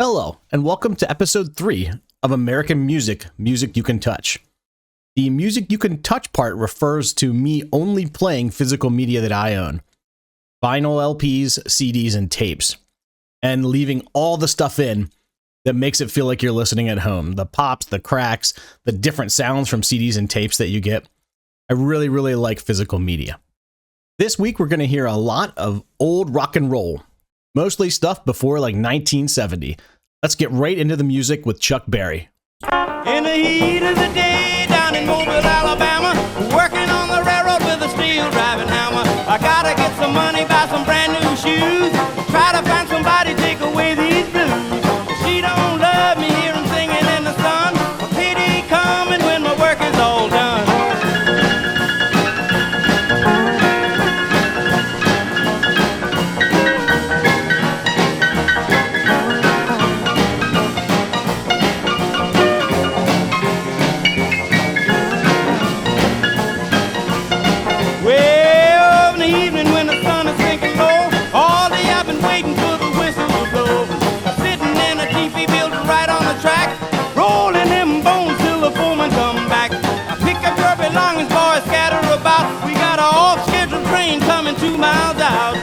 Hello, and welcome to episode 3 of American Music, Music You Can Touch. The Music You Can Touch part refers to me only playing physical media that I own. Vinyl LPs, CDs, and tapes. And leaving all the stuff in that makes it feel like you're listening at home. The pops, the cracks, the different sounds from CDs and tapes that you get. I really like physical media. This week we're going to hear a lot of old rock and roll. Mostly stuff before like 1970. Let's get right into the music with Chuck Berry. In the heat of the day down in Mobile, Alabama, working on the railroad with a steel driving hammer. I gotta get some money, buy some brand new shoes, try to find somebody take away these blues. She don't love me, hear 'em singing in the sun. A pity coming when my work is all done. Coming 2 miles out.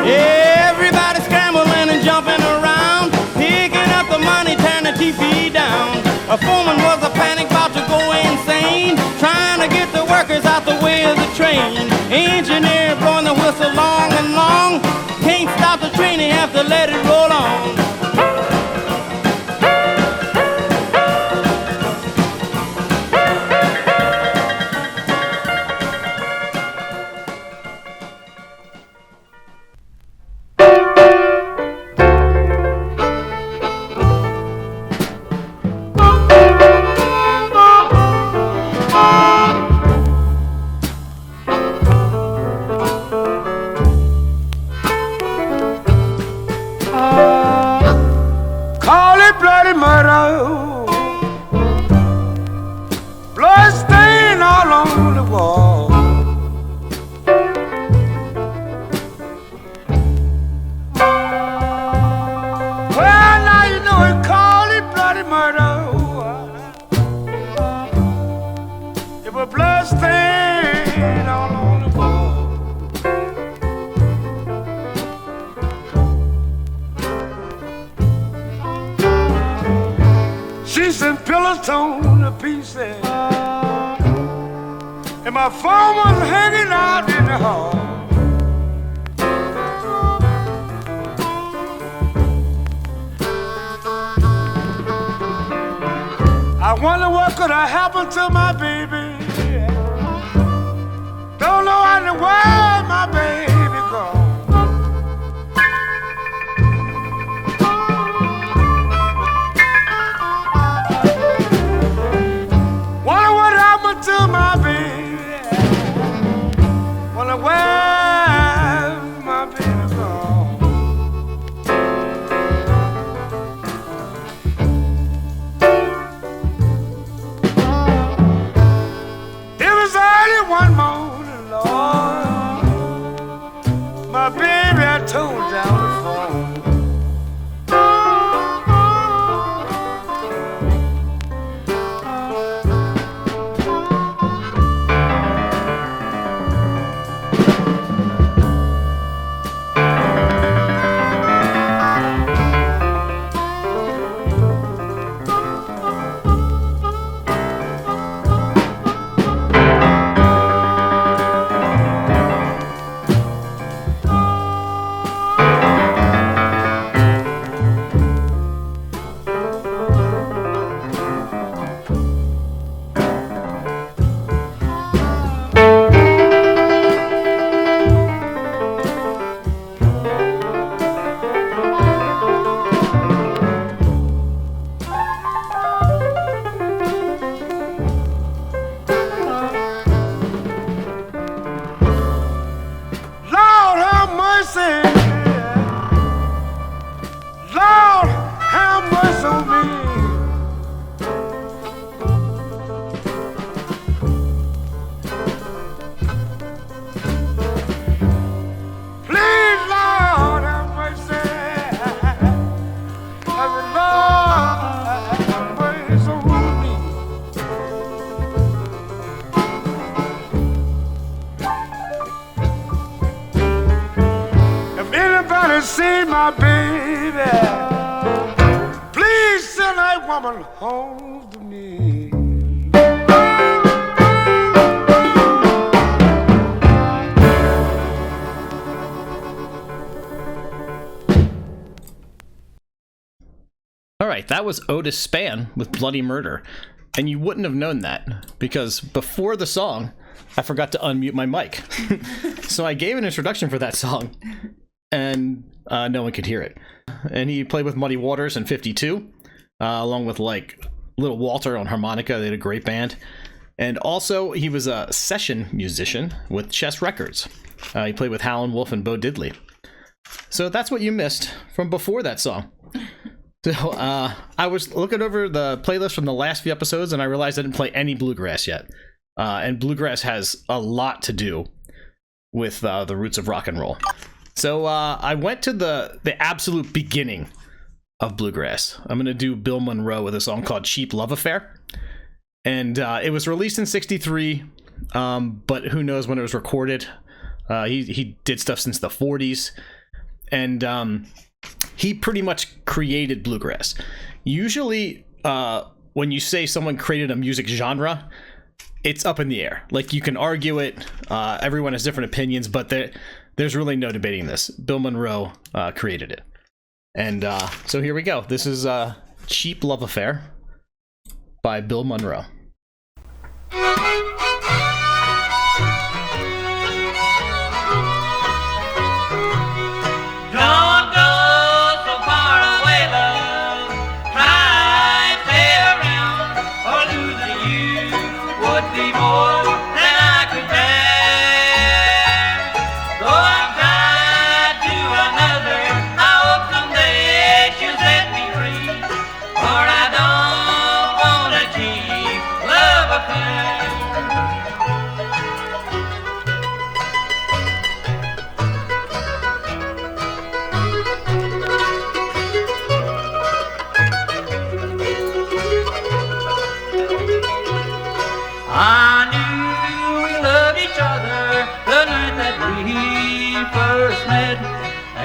Everybody scrambling and jumping around, picking up the money, turn the TV down. A foreman was a panic about to go insane, trying to get the workers out the way of the train. Engineer blowing the whistle long and long, can't stop the train, you have to let it roll on. And my phone was hanging out in the hall. I wonder what could have happened to my baby. Don't know how in the world my baby gone. Wonder what happened to my baby. Wonder where my baby gone. to see my baby. Please send that woman home to me. All right, that was Otis Spann with Bloody Murder. And you wouldn't have known that because before the song, I forgot to unmute my mic. So I gave an introduction for that song and no one could hear it. And he played with Muddy Waters in 52, along with like Little Walter on harmonica. They had a great band. And also he was a session musician with Chess Records. He played with Howlin' Wolf and Bo Diddley. So that's what you missed from before that song. So I was looking over the playlist from the last few episodes and I realized I didn't play any bluegrass yet. And bluegrass has a lot to do with the roots of rock and roll. So I went to the absolute beginning of bluegrass. I'm going to do Bill Monroe with a song called Cheap Love Affair. And it was released in 63, but who knows when it was recorded. He did stuff since the 40s. And he pretty much created bluegrass. Usually, when you say someone created a music genre, it's up in the air. Like, you can argue it. Everyone has different opinions, but there's really no debating this. Bill Monroe created it. And so here we go. This is Cheap Love Affair by Bill Monroe.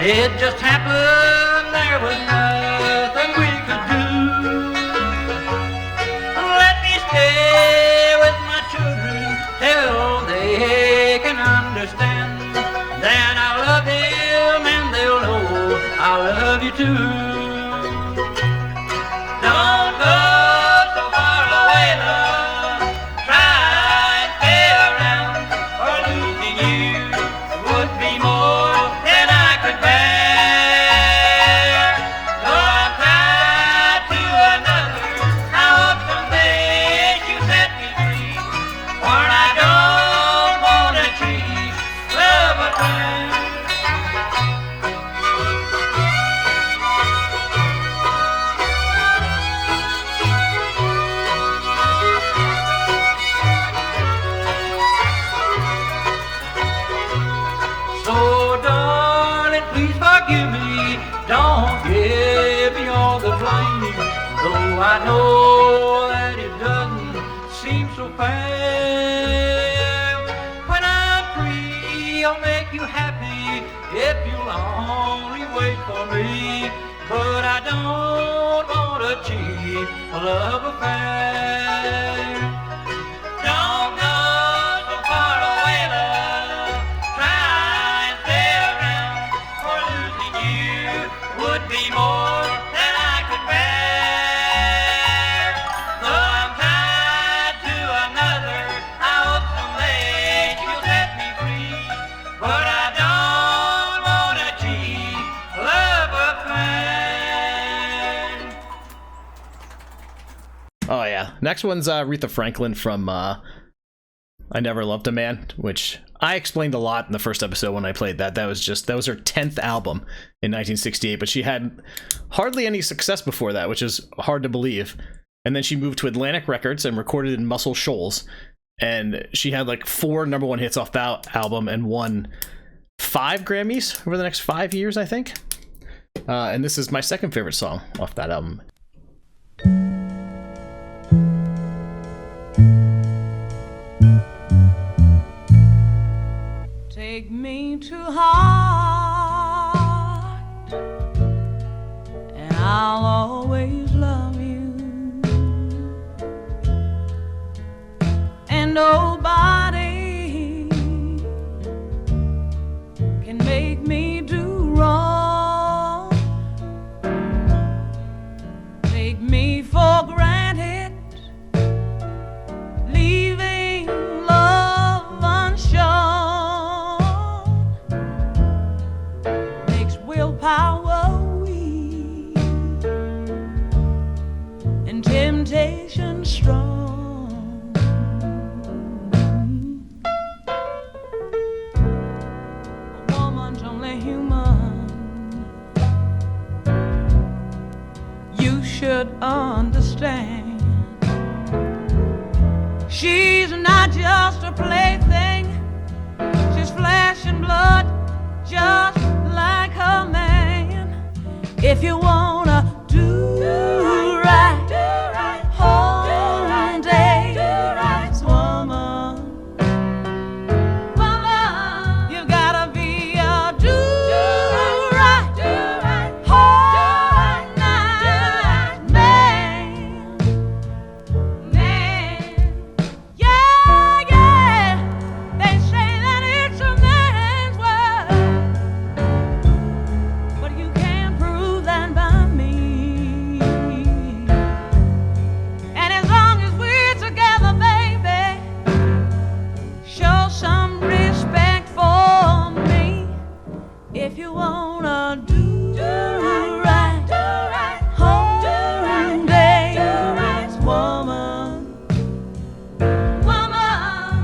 It just happened, there was nothing we could do. Let me stay with my children till they can understand. Then I love them and they'll know I love you too. Don't go so far away, love. Try and stay around, or losing you would be more than I could bear. I know that it doesn't seem so fair. When I'm free, I'll make you happy if you'll only wait for me. But I don't want a cheap love affair. Don't go so far away, love. Try and stay around, or losing you would be more than I could bear. Oh yeah. Next one's Aretha Franklin from I Never Loved a Man, which I explained a lot in the first episode when I played that. That was her 10th album in 1968, but she had hardly any success before that, which is hard to believe. And then she moved to Atlantic Records and recorded in Muscle Shoals, and she had like 4 number 1 hits off that album and won 5 Grammys over the next 5 years, I think. And this is my second favorite song off that album. Take me to heart, I'll always love you. And nobody can make me do wrong, take me for granted, leaving love unshown, makes willpower weak and temptation strong. A woman's only human. You should understand. She's not just a plaything. She's flesh and blood, just like her man. If you wanna do right, whole day, woman, you gotta be a do right, whole night man. Yeah, they say that it's a man's world, but you can't prove that by me. And as long as we're together, baby, show some respect for me. If you wanna do right, whole day, woman,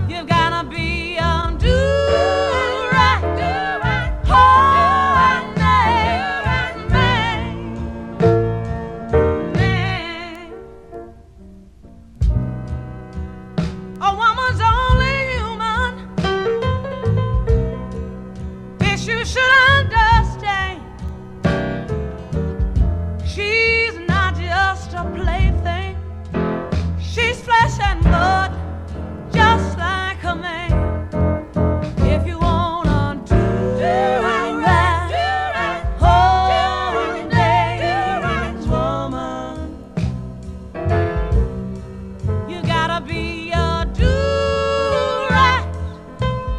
you've gotta be a do right, whole night man. A woman's only human. This you should understand. She's not just a plaything. She's flesh and blood, just like a man. If you wanna do right, whole day, woman, you gotta be a do right,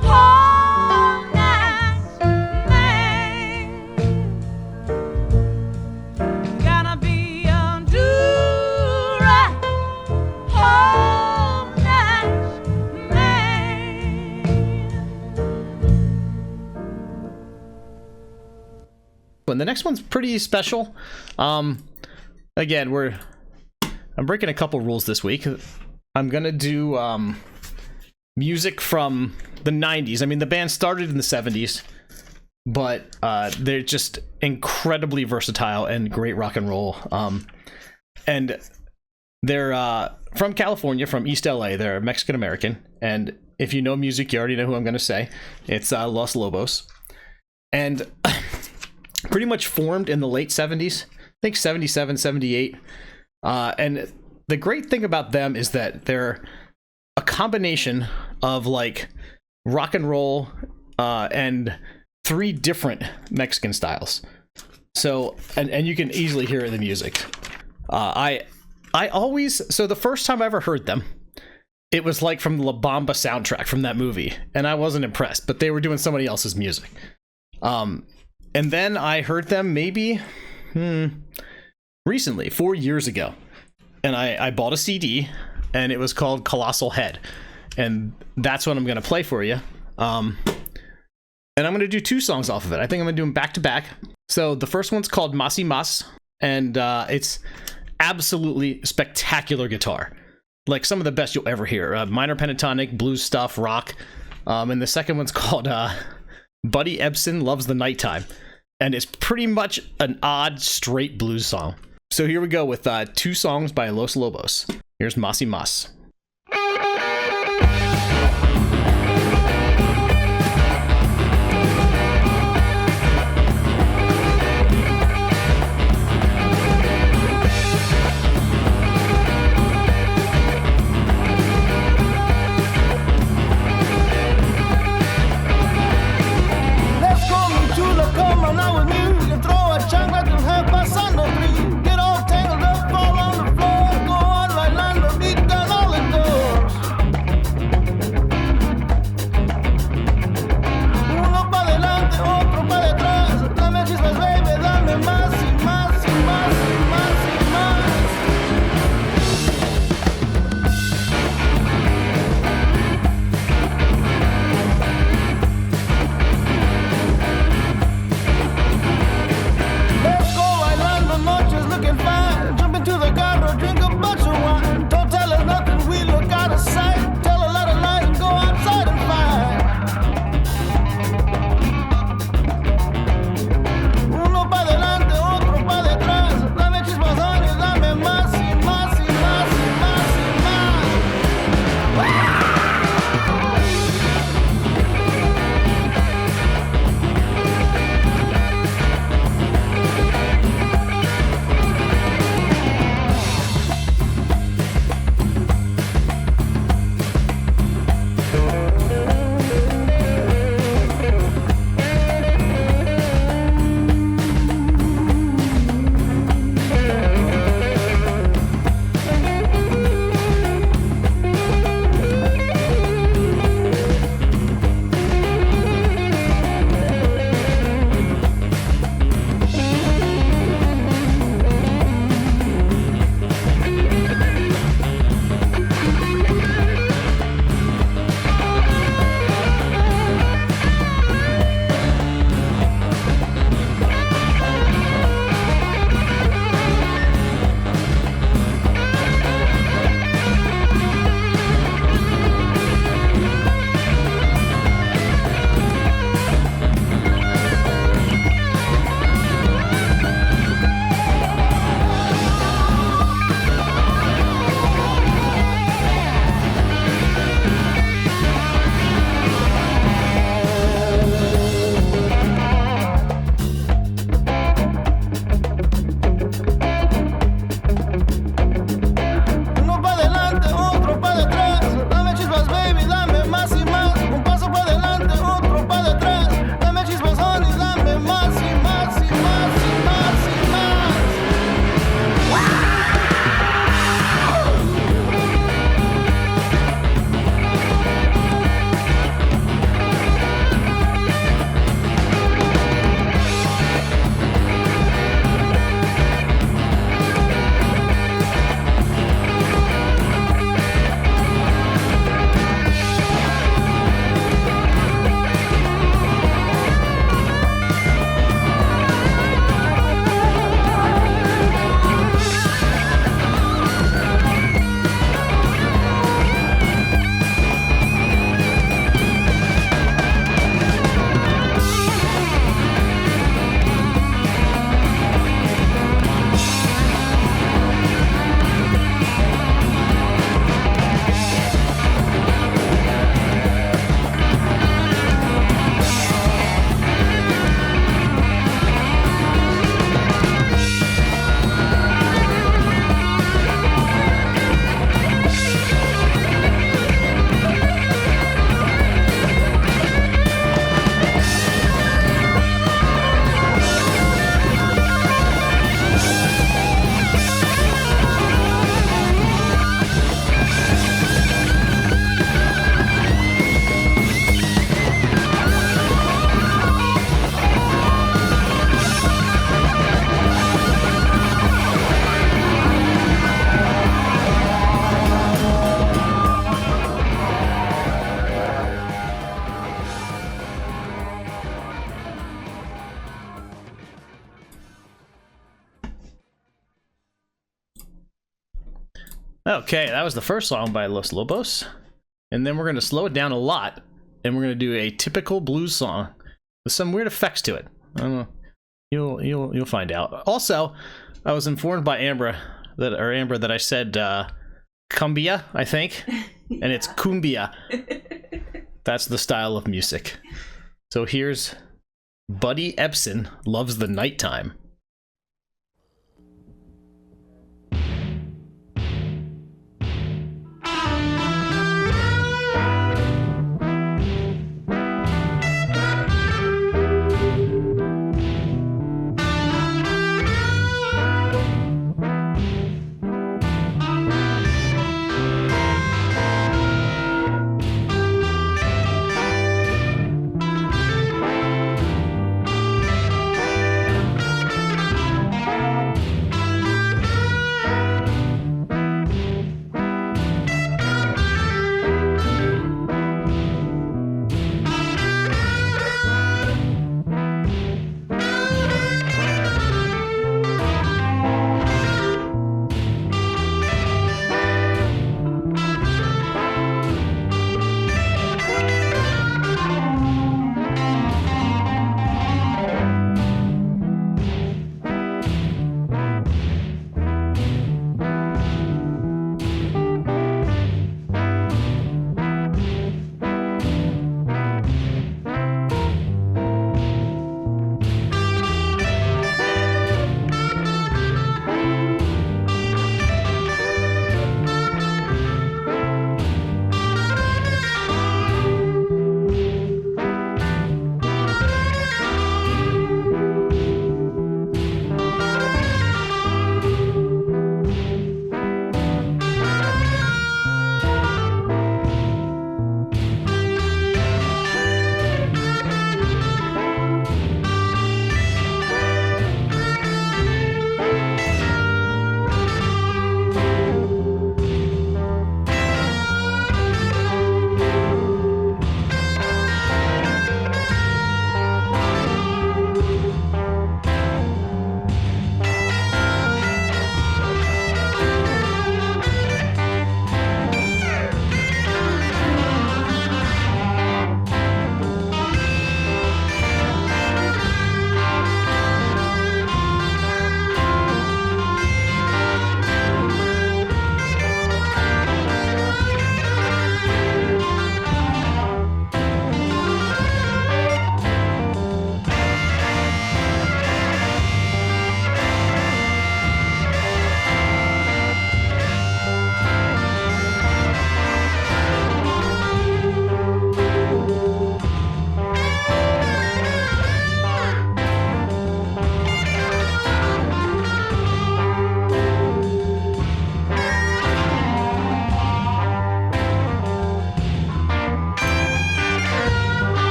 whole night man. You gotta be a do right, whole night man. And the next one's pretty special. Again, I'm breaking a couple rules this week. I'm gonna do music from the 90s. I mean, the band started in the 70s, but they're just incredibly versatile and great rock and roll. And they're from California, from East LA. They're Mexican American. And if you know music, you already know who I'm gonna say. It's Los Lobos. And pretty much formed in the late 70s, I think 77, 78. And the great thing about them is that they're a combination of like rock and roll and three different Mexican styles. So, and you can easily hear it in the music. I always, so the first time I ever heard them, it was like from the La Bamba soundtrack from that movie, and I wasn't impressed, but they were doing somebody else's music. And then I heard them maybe recently, 4 years ago, and I bought a CD, and it was called Colossal Head, and that's what I'm going to play for you. And I'm going to do two songs off of it. I think I'm going to do them back to back. So the first one's called Mas y Mas, and it's absolutely spectacular guitar, like some of the best you'll ever hear. Minor pentatonic, blues stuff, rock. And the second one's called Buddy Ebsen Loves the Nighttime, and it's pretty much an odd straight blues song. So here we go with two songs by Los Lobos. Here's Mas y Mas. Let's go mi chula, come on now with me. Le throw a chancla to her pasando free. Okay, that was the first song by Los Lobos. And then we're going to slow it down a lot, and we're going to do a typical blues song with some weird effects to it. I don't know. You'll find out. Also, I was informed by Amber that I said cumbia, I think, and it's cumbia. That's the style of music. So here's Buddy Ebsen, Loves the Nighttime.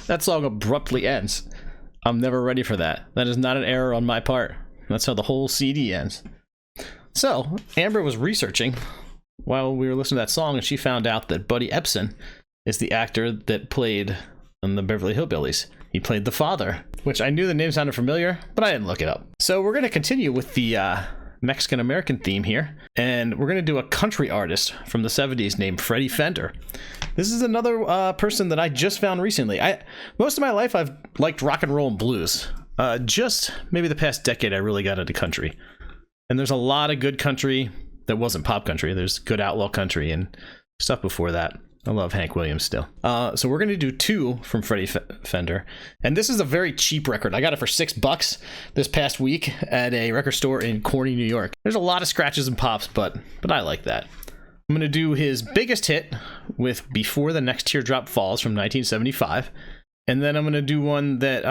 That song abruptly ends. I'm never ready for that. That is not an error on my part. That's how the whole CD ends. So, Amber was researching while we were listening to that song, and she found out that Buddy Ebsen is the actor that played in the Beverly Hillbillies. He played the father, which I knew the name sounded familiar, but I didn't look it up. So we're going to continue with the Mexican-American theme here, and we're going to do a country artist from the 70s named Freddie Fender. This is another person that I just found recently. Most of my life I've liked rock and roll and blues. Just maybe the past decade I really got into country. And there's a lot of good country that wasn't pop country. There's good outlaw country and stuff before that. I love Hank Williams still. So we're going to do two from Freddie Fender. And this is a very cheap record. I got it for $6 this past week at a record store in Corny, New York. There's a lot of scratches and pops, but I like that. I'm going to do his biggest hit with Before the Next Teardrop Falls from 1975. And then I'm going to do one that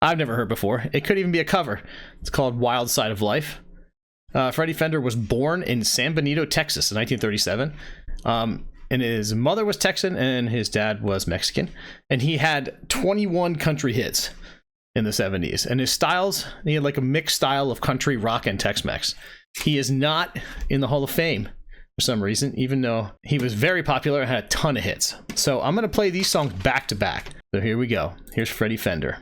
I've never heard before. It could even be a cover. It's called Wild Side of Life. Freddie Fender was born in San Benito, Texas in 1937. And his mother was Texan and his dad was Mexican. And he had 21 country hits in the 70s. And his styles, he had like a mixed style of country, rock, and Tex-Mex. He is not in the Hall of Fame for some reason, even though he was very popular and had a ton of hits. So I'm going to play these songs back to back. So here we go. Here's Freddie Fender.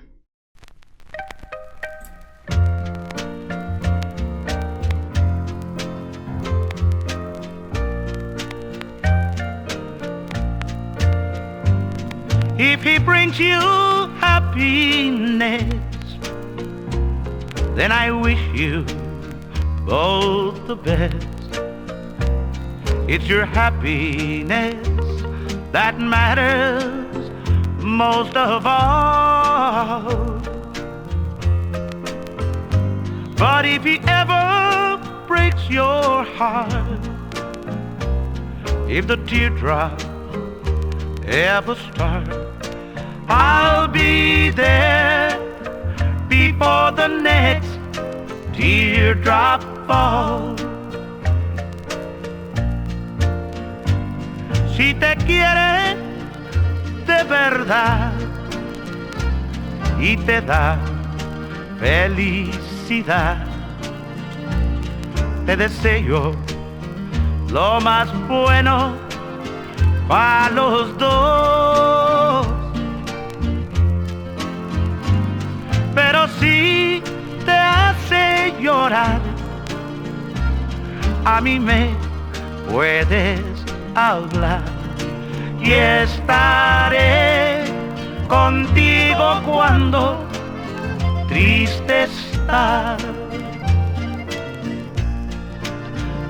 if he brings you happiness, then I wish you both the best. It's your happiness that matters most of all. But if he ever breaks your heart, if the teardrop ever start, I'll be there before the next teardrop falls. Si te quiere de verdad y te da felicidad, te deseo lo más bueno para los dos. Pero si te hace llorar, a mí me puedes hablar y estaré contigo cuando triste estás.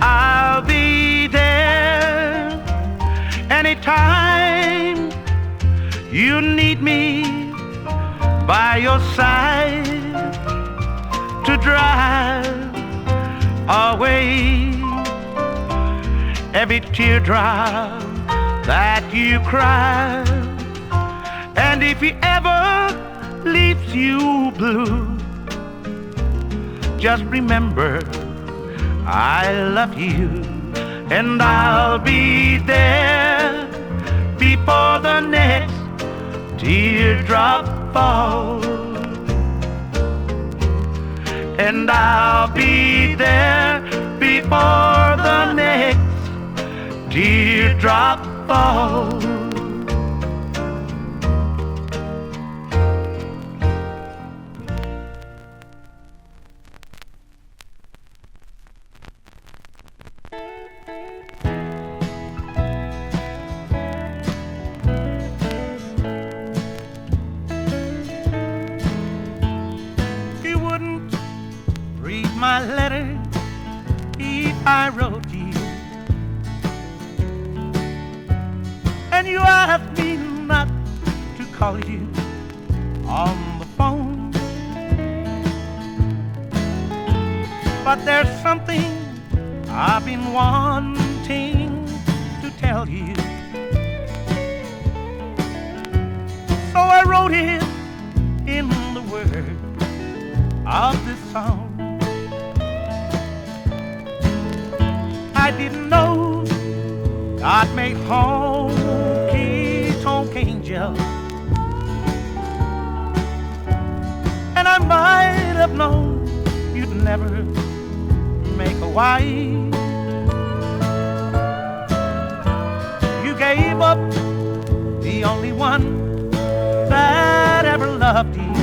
I'll be there anytime you need me by your side to drive away every teardrop that you cry. And if he ever leaves you blue, just remember I love you, and I'll be there before the next teardrop falls. And I'll be there before the next teardrop falls. You wouldn't read my letter if I wrote you, and you asked me not to call you on the phone. But there's something I've been wanting to tell you, so I wrote it in the words of this song. I didn't know God made honky-tonk angels, and I might have known you'd never make a wife. You gave up the only one that ever loved you,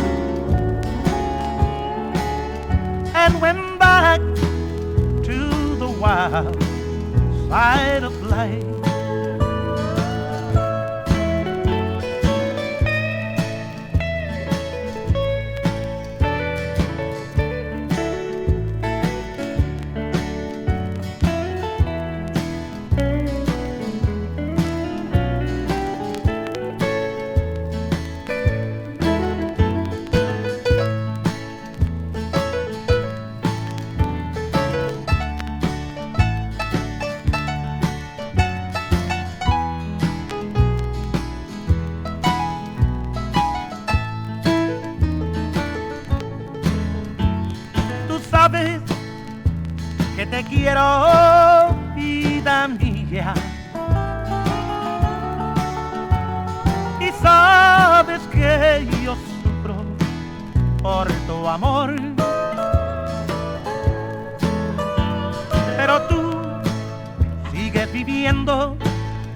and went back to the wild side of life. Sabes que te quiero, vida mía, y sabes que yo sufro por tu amor, pero tú sigues viviendo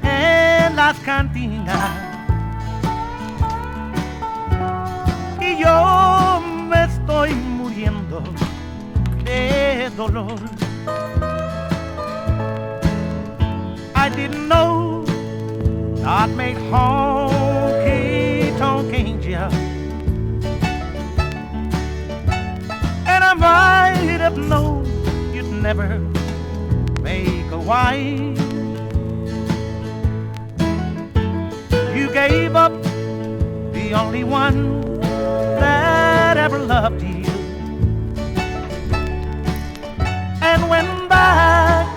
en las cantinas y yo me estoy muriendo de dolor. I didn't know God made honky ya. And I might have known you'd never make a wife. You gave up the only one that ever loved you, and went back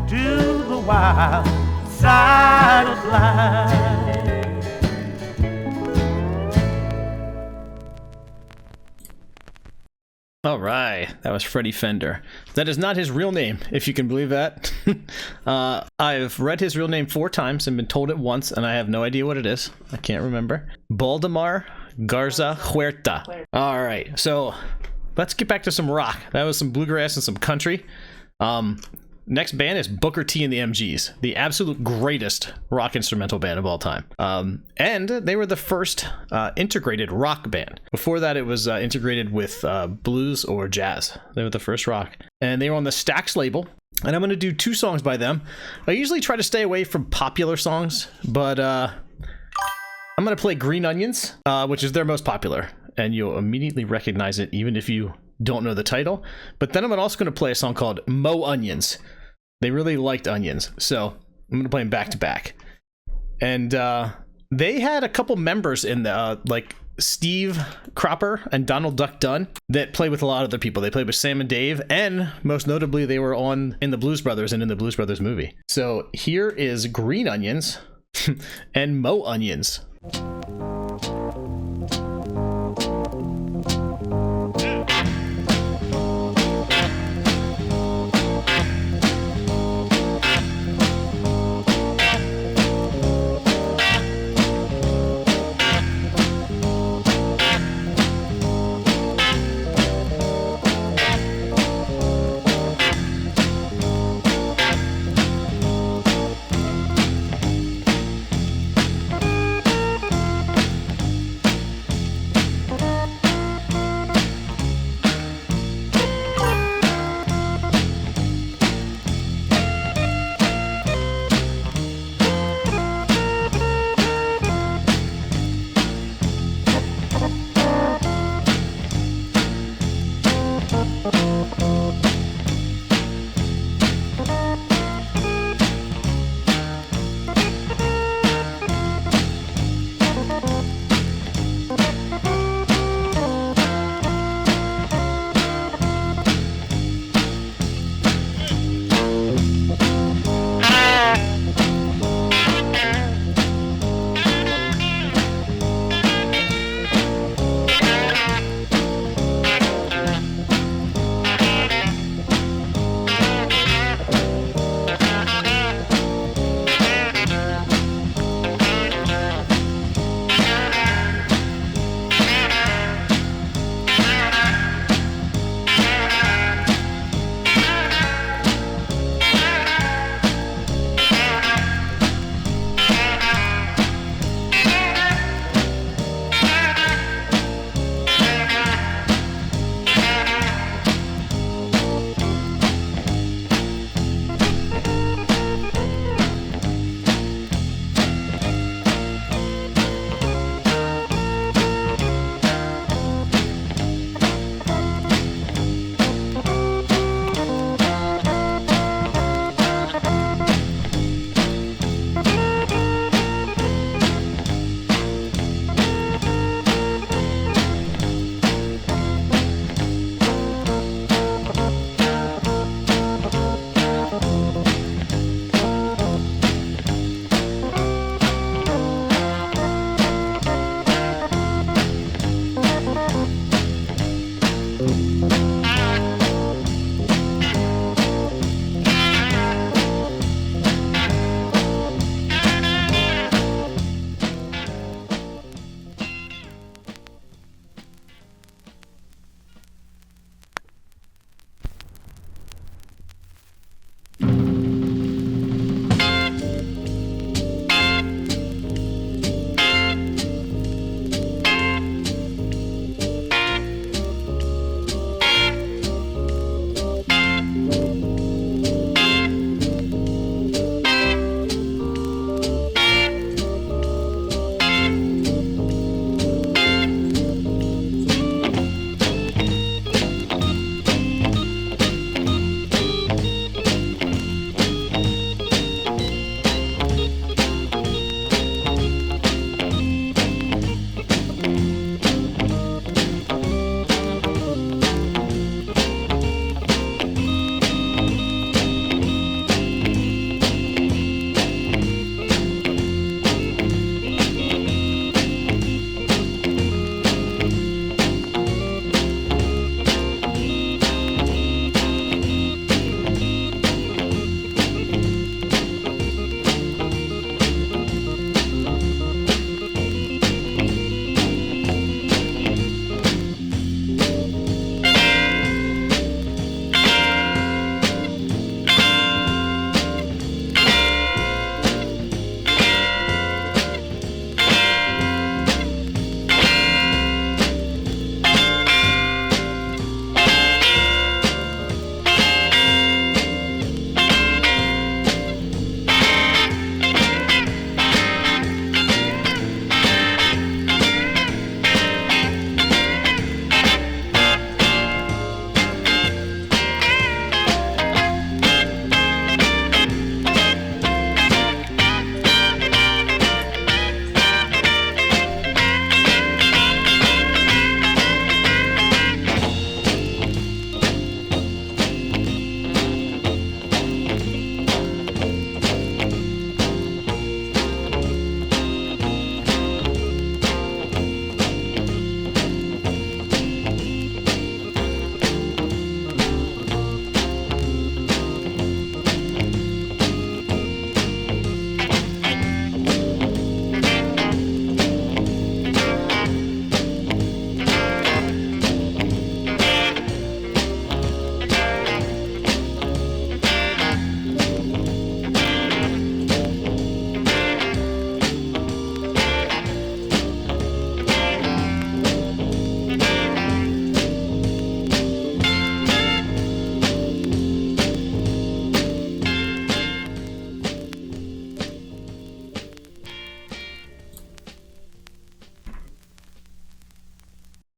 to the wild side of life. All right, that was Freddie Fender. That is not his real name, if you can believe that. I've read his real name 4 times and been told it once, and I have no idea what it is. I can't remember. Baldemar Garza Huerta. All right, so let's get back to some rock. That was some bluegrass and some country. Next band is Booker T and the MGs, the absolute greatest rock instrumental band of all time. And they were the first integrated rock band. Before that, it was integrated with blues or jazz. They were the first rock. And they were on the Stax label. And I'm going to do 2 songs by them. I usually try to stay away from popular songs, but I'm going to play Green Onions, which is their most popular. And you'll immediately recognize it, even if you don't know the title. But then I'm also going to play a song called Mo Onions. They really liked onions, so I'm going to play them back to back. And they had a couple members in the like Steve Cropper and Donald Duck Dunn that played with a lot of other people. They played with Sam and Dave, and most notably they were in the Blues Brothers and in the Blues Brothers movie. So here is Green Onions and Mo Onions.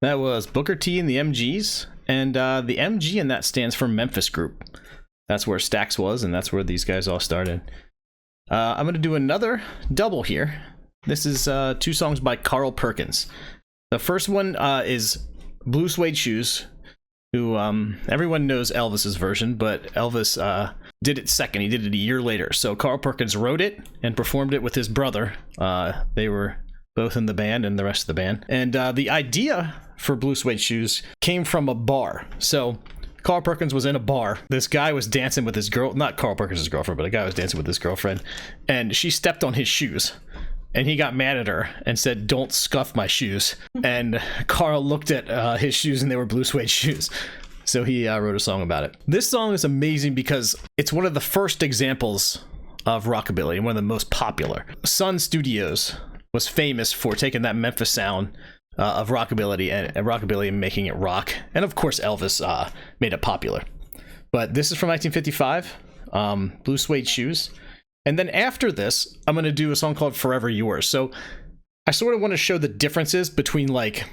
That was Booker T and the MGs, and the MG in that stands for Memphis Group. That's where Stax was, and that's where these guys all started. I'm going to do another double here. This is 2 songs by Carl Perkins. The first one is Blue Suede Shoes, who everyone knows Elvis's version, but Elvis did it second. He did it a year later. So Carl Perkins wrote it and performed it with his brother. They were both in the band and the rest of the band. And the idea for Blue Suede Shoes came from a bar. So Carl Perkins was in a bar. This guy was dancing with his girl, not Carl Perkins' girlfriend, but a guy was dancing with his girlfriend, and she stepped on his shoes. And he got mad at her and said, "Don't scuff my shoes." And Carl looked at his shoes, and they were Blue Suede shoes. So he wrote a song about it. This song is amazing because it's one of the first examples of rockabilly and one of the most popular. Sun Studios was famous for taking that Memphis sound of rockabilly and making it rock. And of course, Elvis made it popular. But this is from 1955, Blue Suede Shoes. And then after this, I'm going to do a song called Forever Yours. So I sort of want to show the differences between like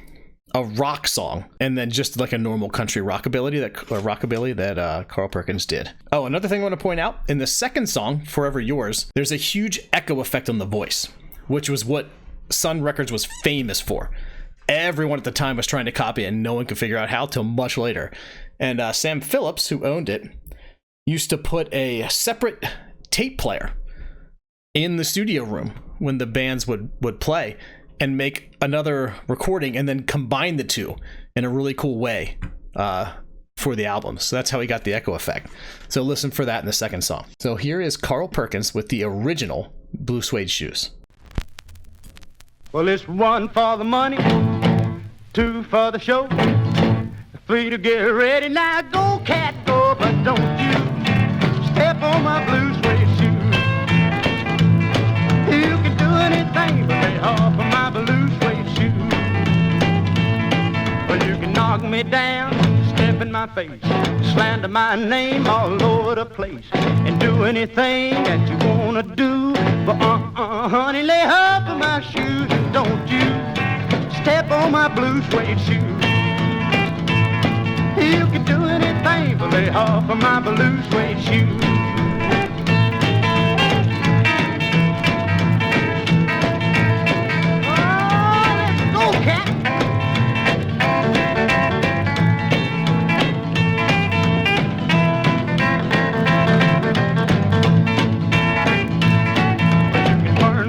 a rock song and then just like a normal country rockabilly that Carl Perkins did. Oh, another thing I want to point out, in the second song, Forever Yours, there's a huge echo effect on the voice, which was what Sun Records was famous for. Everyone at the time was trying to copy it, and no one could figure out how till much later. And Sam Phillips, who owned it, used to put a separate tape player in the studio room when the bands would play and make another recording and then combine the two in a really cool way for the album. So that's how he got the echo effect. So listen for that in the second song. So here is Carl Perkins with the original Blue Suede Shoes. Well, it's 1 for the money, 2 for the show, 3 to get ready. Now go, cat, go, but don't you step on my blue suede shoes. You can do anything but lay off of my blue suede shoes. Well, you can knock me down, step in my face, slander my name all over the place, and do anything that you wanna do. But honey, lay off of my shoes, and don't you step on my blue suede shoes. You can do anything but lay off of my blue suede shoes. Oh, let's go, cat.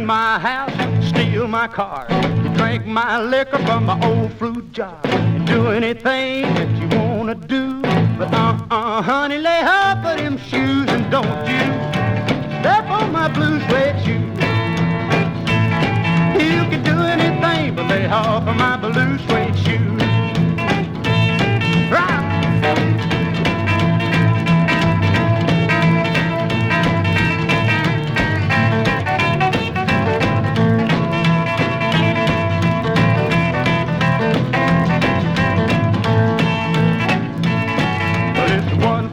My house, steal my car, drink my liquor from my old fruit jar, and do anything that you wanna do. But honey, lay off of them shoes, and don't you step on my blue suede shoes. You can do anything but lay off of my blue suede shoes. Right.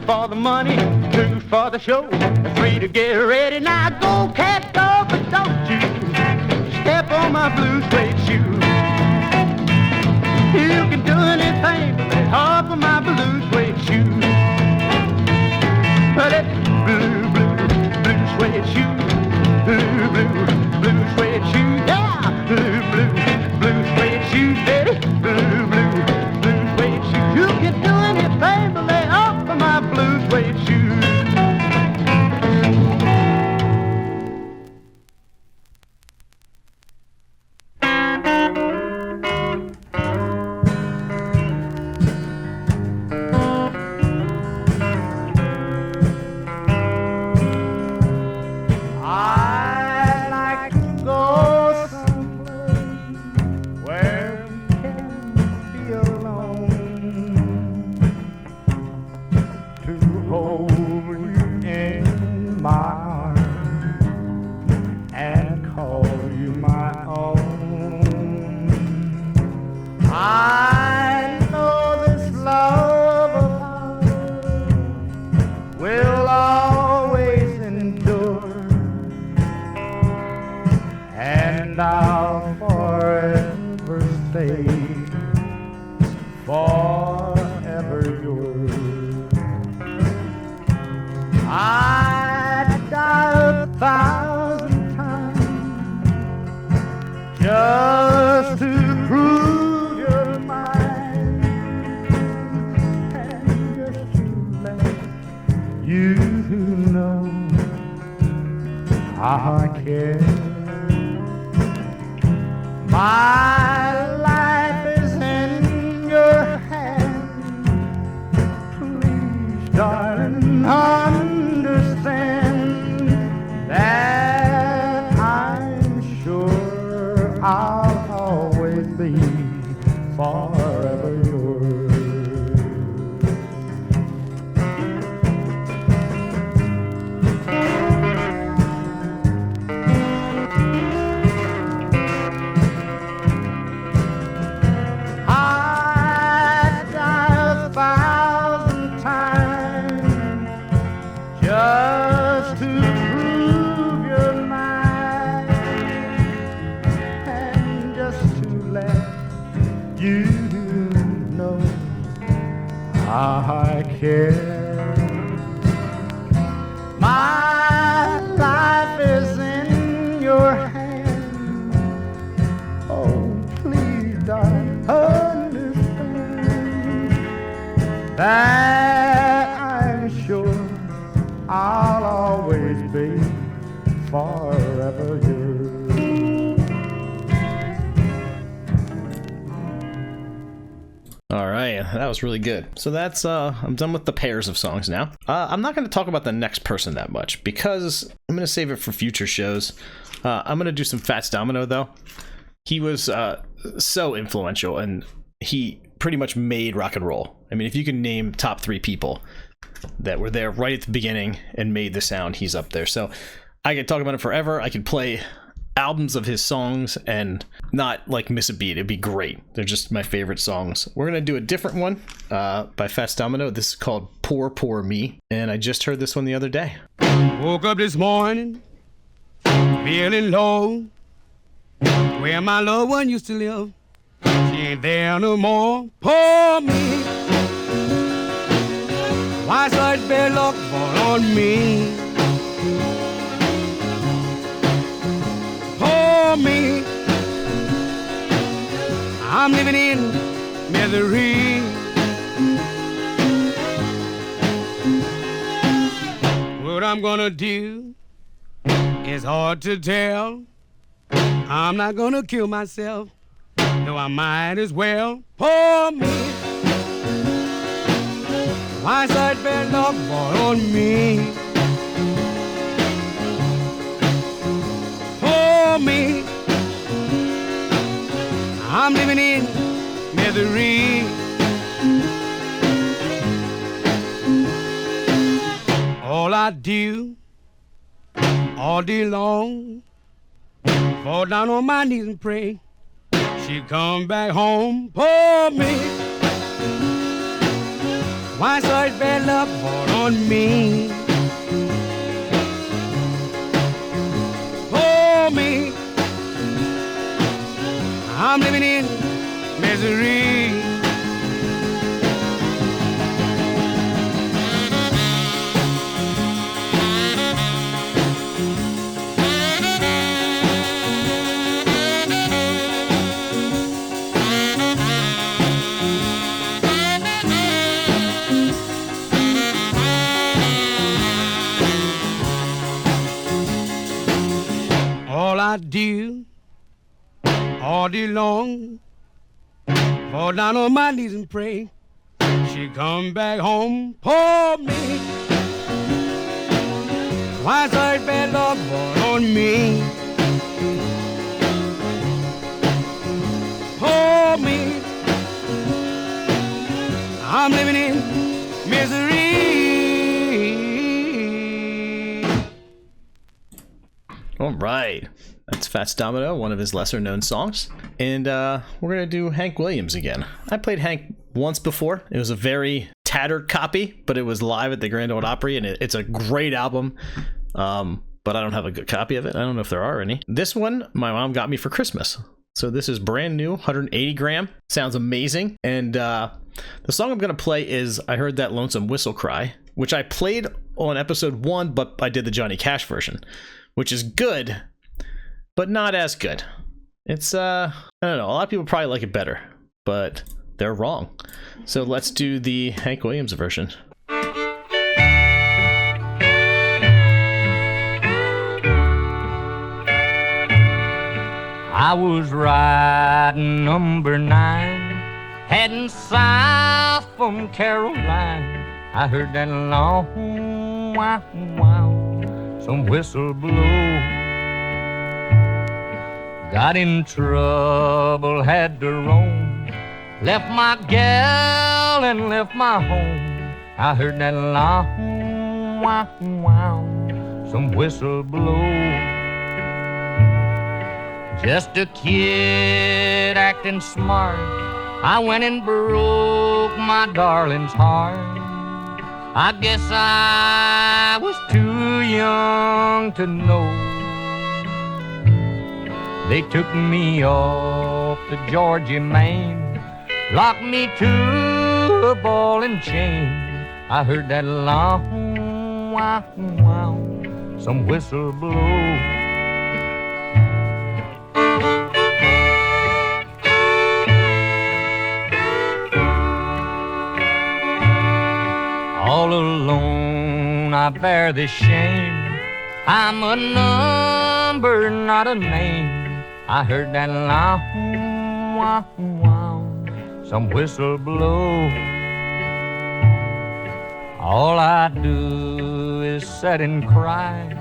For the money, 2 for the show, 3 to get ready. Now go, cat, go, but don't you step on my blue suede shoes. You can do anything but lay off of my blue suede shoes. But it's blue, blue, blue suede shoes. Blue, blue, blue suede shoes. Yeah, blue, blue, blue suede shoes, baby. Blue, blue, blue suede shoes. You can do anything but lay off of my blue suede shoes. I like to go someplace where we can be alone, to hold you in my arms and call you my own. I know this love of ours will always endure, and I'll forever stay forever yours. I'd die 1,000 times just to prove you're mine, and just to let you know I care. My life is in your hands. Please, darling, understand that I'm sure I'll always be forever yours. I'd die 1,000 times just to prove you're mine, and just to let you know I care. My life is in your hands. Oh, please, darling, understand that I'm sure I'll always be forever yours. All right, that was really good. So that's I'm done with the pairs of songs now. I'm not going to talk about the next person that much because I'm going to save it for future shows. I'm going to do some Fats Domino though. He was so influential, and he pretty much made rock and roll. I mean, if you can name top 3 people that were there right at the beginning and made the sound, he's up there. So I could talk about him forever. I could play albums of his songs and not like miss a beat. It'd be great. They're just my favorite songs. We're gonna do a different one by Fats Domino. This is called Poor Poor Me, and I just heard this one the other day. Woke up this morning, feeling low. Where my loved one used to live, she ain't there no more. Poor me. Why such bad luck fall on me? Poor me. I'm living in misery. What I'm gonna do is hard to tell. I'm not gonna kill myself, no, I might as well. Poor me. Why such bad luck fall on me? Poor me. I'm living in misery. All I do all day long, fall down on my knees and pray she come back home. Poor me. Why such bad luck fall on me? Poor me. I'm living in misery. All I do all day long, fall down on my knees and pray she come back home. Poor me. Why such bad luck fall on me? Poor me. I'm living in misery. All right, that's Fats Domino, one of his lesser known songs. And we're gonna do Hank Williams again. I played Hank once before. It was a very tattered copy, but it was live at the Grand Ole Opry, and it's a great album. But I don't have a good copy of it. I don't know if there are any. This one, my mom got me for Christmas. So this is brand new, 180 gram. Sounds amazing. And the song I'm going to play is I Heard That Lonesome Whistle Cry, which I played on episode 1, but I did the Johnny Cash version, which is good, but not as good. It's, I don't know, a lot of people probably like it better, but they're wrong. So let's do the Hank Williams version. I was riding number 9, heading south from Caroline. I heard that long wow, wow, some whistle blow. Got in trouble, had to roam, left my gal and left my home. I heard that long wow, wow, some whistle blow. Just a kid acting smart, I went and broke my darling's heart. I guess I was too young to know. They took me off the Georgia main, locked me to a ball and chain. I heard that long wow, wow, some whistle blow. All alone I bear this shame, I'm a number, not a name. I heard that long wow, wow, some whistle blow. All I do is sit and cry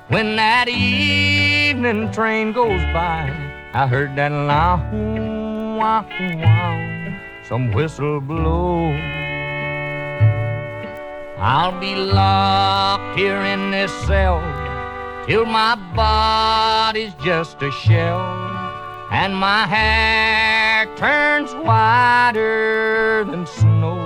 when that evening train goes by. I heard that long wow, wow, some whistle blow. I'll be locked here in this cell till my body's just a shell and my hair turns whiter than snow.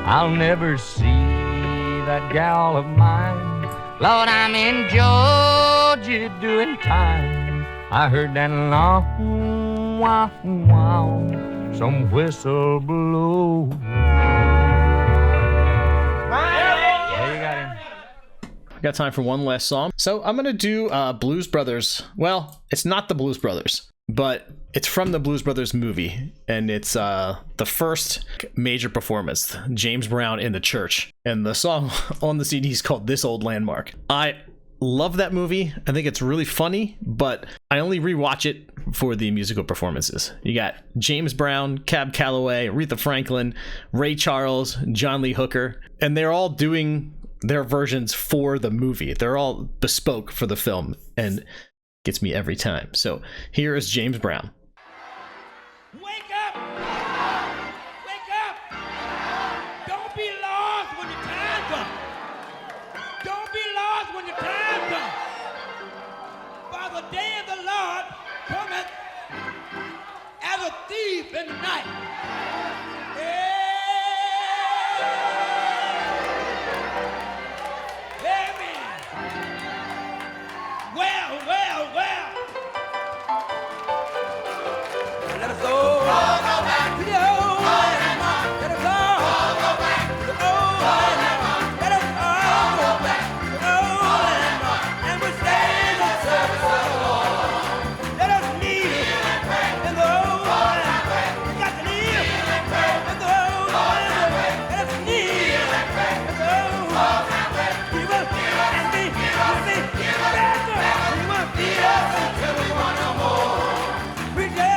I'll never see that gal of mine. Lord, I'm in Georgia doing time. I heard that long wow, wow, some whistle blow. I got time for one last song. So I'm going to do Blues Brothers. Well, it's not the Blues Brothers, but it's from the Blues Brothers movie. And it's the first major performance, James Brown in the church. And the song on the CD is called This Old Landmark. I love that movie. I think it's really funny, but I only rewatch it for the musical performances. You got James Brown, Cab Calloway, Aretha Franklin, Ray Charles, John Lee Hooker, and they're all doing their versions for the movie. They're all bespoke for the film and gets me every time. So here is James Brown. Wake up! Wake up! Don't be lost when the time comes. Don't be lost when the time comes. For the day of the Lord cometh as a thief in the night. Let us go back to the old landmark. Let us all go back to the old landmark. Let us all go back to the old landmark. And we'll stand and service of the Lord. Let us kneel in the old landmark. We got to kneel in the old landmark. Let us kneel in the old landmark. We will and be better. We won't be us until we want no more. We dare.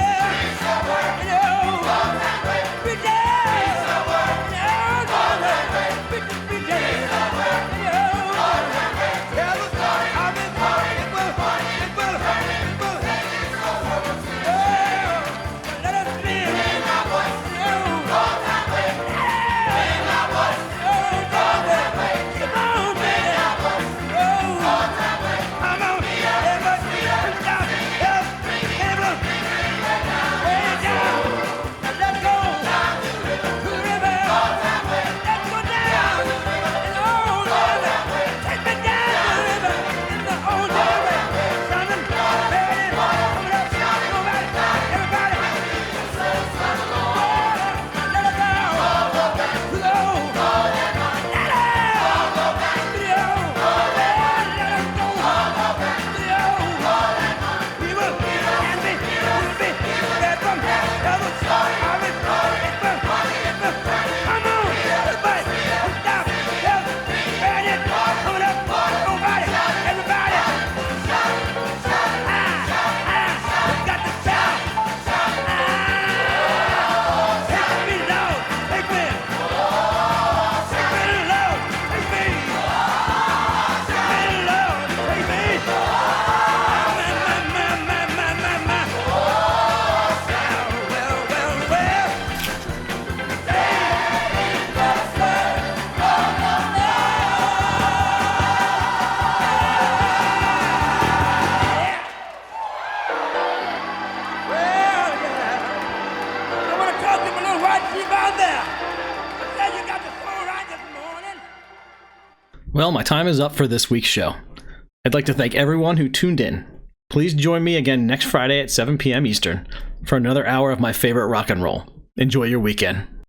Well, my time is up for this week's show. I'd like to thank everyone who tuned in. Please join me again next Friday at 7 p.m. Eastern for another hour of my favorite rock and roll. Enjoy your weekend.